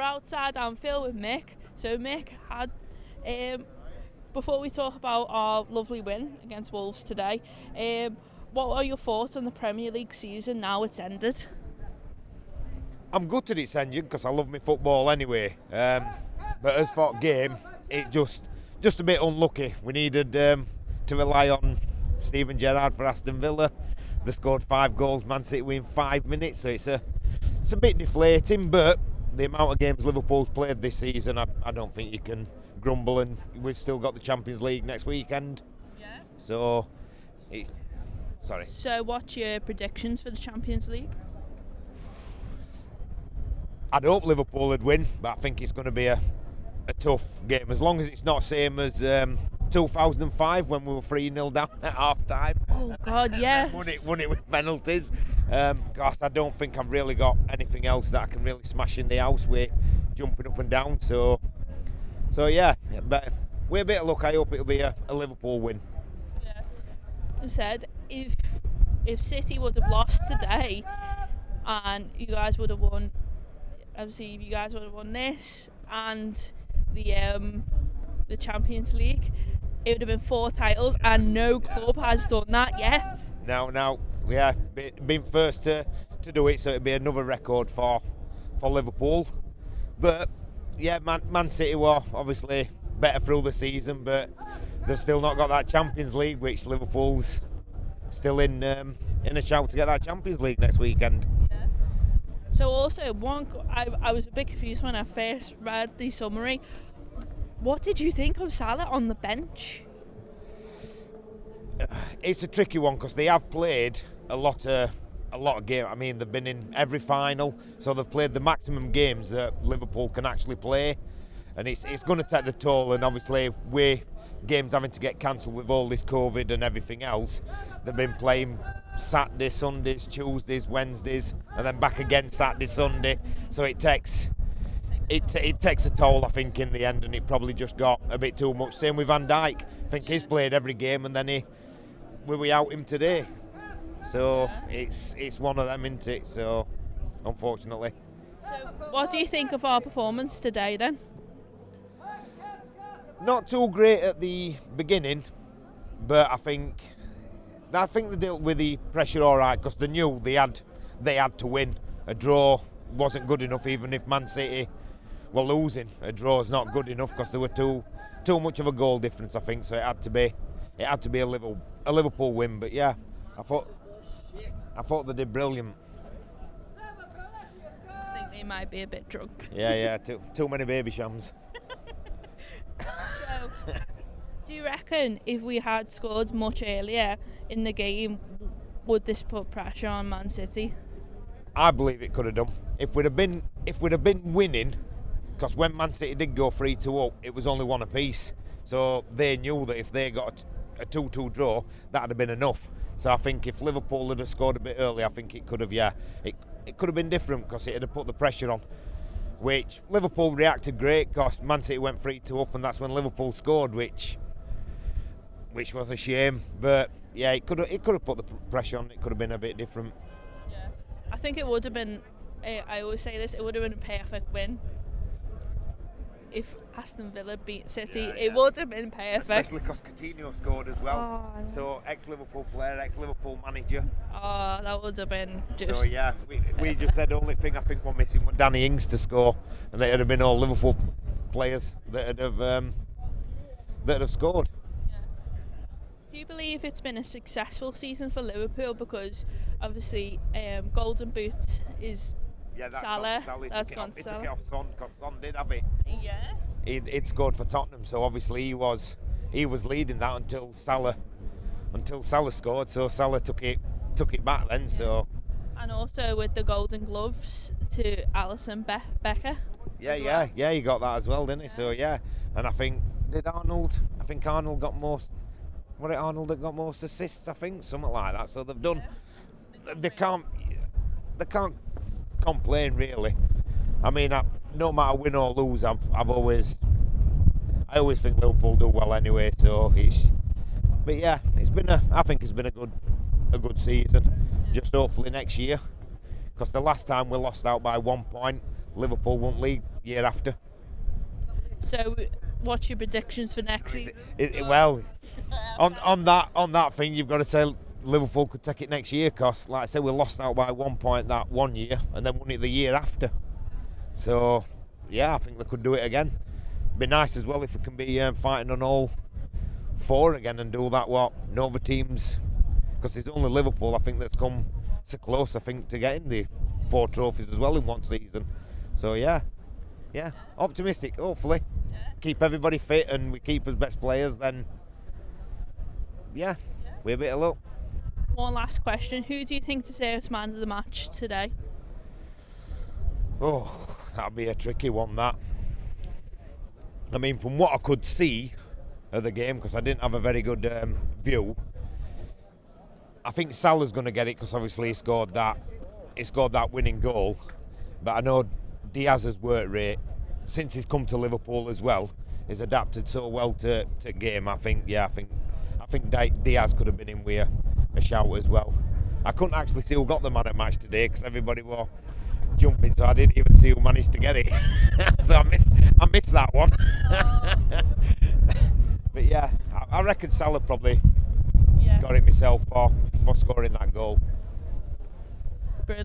outside Anfield with Mick. So Mick, before we talk about our lovely win against Wolves today, what are your thoughts on the Premier League season now it's ended? I'm gutted it's ended because I love my football anyway. But as for game, it just a bit unlucky. We needed to rely on Steven Gerrard for Aston Villa. They scored 5 goals, Man City win 5 minutes, so it's a bit deflating. But the amount of games Liverpool's played this season, I don't think you can grumble, and we've still got the Champions League next weekend. Yeah. So, So what's your predictions for the Champions League? I'd hope Liverpool would win, but I think it's going to be a tough game. As long as it's not same as 2005 when we were 3-0 down at half-time. Oh, God, yeah. won it with penalties. Gosh, I don't think I've really got anything else that I can really smash in the house with jumping up and down. So yeah, but with a bit of luck, I hope it'll be a Liverpool win. Yeah. I said, if City would have lost today and you guys would have won, obviously if you guys would have won this and the Champions League, it would have been 4 titles, and no club has done that yet. Now, yeah, been first to do it, so it'd be another record for Liverpool. But yeah, Man City were obviously better through the season, but they've still not got that Champions League, which Liverpool's still in a shout to get that Champions League next weekend. Yeah. So also, I was a bit confused when I first read the summary. What did you think of Salah on the bench? It's a tricky one because they have played a lot of games. I mean, they've been in every final, so they've played the maximum games that Liverpool can actually play, and it's going to take the toll. And obviously, with games having to get cancelled with all this COVID and everything else, they've been playing Saturdays, Sundays, Tuesdays, Wednesdays, and then back again Saturday, Sunday. So it takes a toll, I think, in the end, and it probably just got a bit too much. Same with Van Dijk. I think he's played every game, and then we out him today. So it's one of them, isn't it? So unfortunately. So what do you think of our performance today then? Not too great at the beginning, but I think they dealt with the pressure all right because they knew they had to win. A draw wasn't good enough, even if Man City were losing. A draw is not good enough because there were too much of a goal difference, I think. So it had to be a Liverpool win. But yeah, I thought they did brilliant. I think they might be a bit drunk. Yeah, too many baby shams. So, do you reckon if we had scored much earlier in the game, would this put pressure on Man City? I believe it could have done. If we'd have been winning, because when Man City did go 3-2 up, it was only 1 apiece. So they knew that if they got a 2-2 draw, that'd have been enough. So I think if Liverpool had scored a bit early, I think it could have, it could have been different because it would have put the pressure on. Which Liverpool reacted great because Man City went 3-2 up, and that's when Liverpool scored, which was a shame. But yeah, it could have put the pressure on. It could have been a bit different. Yeah, I think it would have been. I always say this: it would have been a perfect win. If Aston Villa beat City, it would have been perfect. Especially because Coutinho scored as well. Oh, so ex-Liverpool player, ex-Liverpool manager. Oh, that would have been just... So yeah, we just said the only thing I think we're missing was Danny Ings to score, and they would have been all Liverpool players that would have scored. Yeah. Do you believe it's been a successful season for Liverpool? Because obviously Golden Boot is... Yeah, Salah. That's gone to Salah. He took it off Son because Son did have it. Yeah. He'd scored for Tottenham, so obviously he was leading that until Salah scored. So Salah took it back then. So. And also with the Golden Gloves to Alisson Becker. Yeah, he got that as well, didn't he? So yeah, and I think Arnold got most. Was it Arnold that got most assists? I think something like that. So they've done. Yeah. They can't complain really. I mean, no matter win or lose, I always think Liverpool do well anyway. So but yeah, I think it's been a good season. Just hopefully next year, because the last time we lost out by 1 point, Liverpool won't league year after. So, what's your predictions for next season? Well, on that thing, you've got to say Liverpool could take it next year, because, like I said, we lost out by 1 point that one year and then won it the year after. So, yeah, I think they could do it again. It'd be nice as well if we can be fighting on all 4 again and do that, what no other teams, because it's only Liverpool, I think, that's come so close, I think, to getting the 4 trophies as well in one season. So, yeah, optimistic, hopefully. Keep everybody fit and we keep as best players, then, we're a bit of luck. One last question. Who do you think deserves man of the match today? Oh, that'd be a tricky one, that. I mean, from what I could see of the game, because I didn't have a very good view, I think Salah's going to get it, because obviously he scored that winning goal. But I know Diaz's work rate, since he's come to Liverpool as well, is adapted so well to game. I think Diaz could have been in with a shout as well. I couldn't actually see who got the man at match today, because everybody were jumping, so I didn't even see who managed to get it. So I missed that one. But yeah, I reckon Salah probably got it myself for scoring that goal.